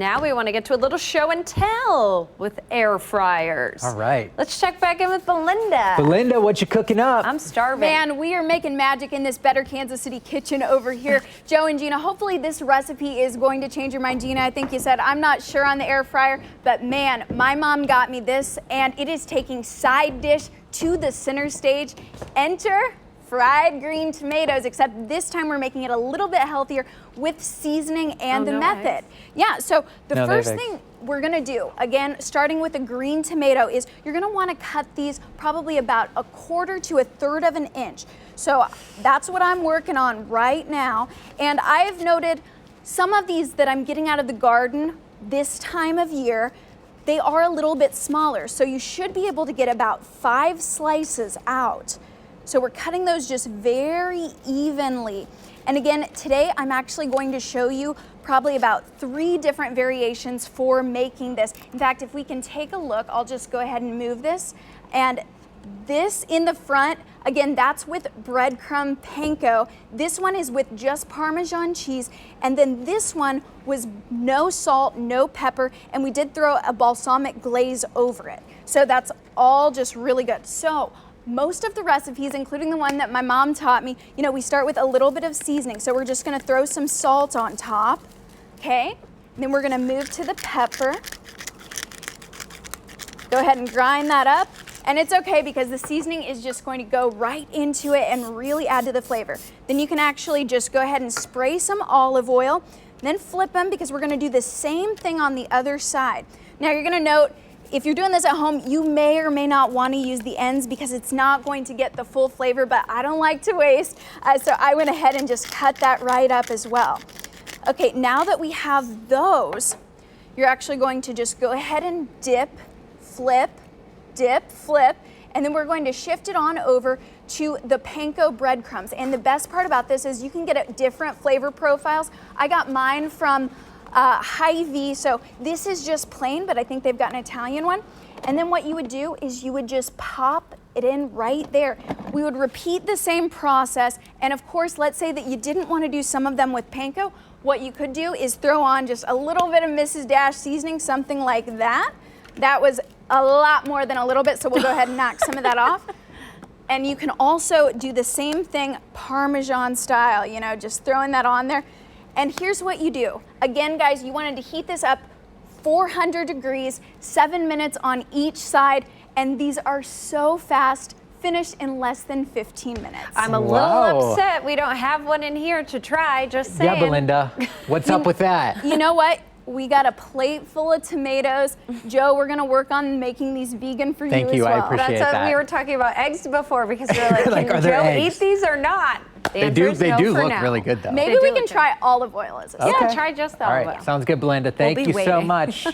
Now we want to get to a little show and tell with air fryers. All right. Let's check back in with Belinda. Belinda, what you cooking up? I'm starving. Man, we are making magic in this Better Kansas City kitchen over here. Joe and Gina, hopefully this recipe is going to change your mind. Gina, I think you said, I'm not sure on the air fryer, but man, my mom got me this, and it is taking side dish to the center stage. Enter fried green tomatoes, except this time we're making it a little bit healthier with seasoning and the method. Yeah, so the first thing we're gonna do, again, starting with a green tomato, is you're gonna wanna cut these probably about 1/4 to 1/3 of an inch. So that's what I'm working on right now. And I've noted some of these that I'm getting out of the garden this time of year, they are a little bit smaller. So you should be able to get about 5 slices out. So we're cutting those just very evenly. And again, today I'm actually going to show you probably about 3 different variations for making this. In fact, if we can take a look, I'll just go ahead and move this. And this in the front, again, that's with breadcrumb panko. This one is with just Parmesan cheese. And then this one was no salt, no pepper, and we did throw a balsamic glaze over it. So that's all just really good. So most of the recipes, including the one that my mom taught me, you know, we start with a little bit of seasoning. So we're just gonna throw some salt on top, okay? And then we're gonna move to the pepper. Go ahead and grind that up. And it's okay because the seasoning is just going to go right into it and really add to the flavor. Then you can actually just go ahead and spray some olive oil, then flip them because we're gonna do the same thing on the other side. Now you're gonna note, if you're doing this at home, you may or may not want to use the ends because it's not going to get the full flavor, but I don't like to waste, so I went ahead and just cut that right up as well. Okay, now that we have those, you're actually going to just go ahead and dip, flip, and then we're going to shift it on over to the panko breadcrumbs. And the best part about this is you can get different flavor profiles. I got mine from Hy-Vee, so this is just plain, but I think they've got an Italian one. And then what you would do is you would just pop it in right there. We would repeat the same process, and of course, let's say that you didn't want to do some of them with panko. What you could do is throw on just a little bit of Mrs. Dash seasoning, something like that. That was a lot more than a little bit, so we'll go ahead and knock some of that off. And you can also do the same thing Parmesan style, you know, just throwing that on there. And here's what you do. Again, guys, you wanted to heat this up 400 degrees, 7 minutes on each side, and these are so fast, finished in less than 15 minutes. I'm a little upset we don't have one in here to try, just saying. Yeah, Belinda, what's up with that? You know what? We got a plate full of tomatoes. Joe, we're gonna work on making these vegan for you as well. Thank you, I appreciate that. We were talking about eggs before because we were like, Like, can are there Joe eggs? eat these or not? They do look really good though. Maybe we can try olive oil as a Yeah, try just the olive oil. All right, sounds good, Belinda. Thank you so much.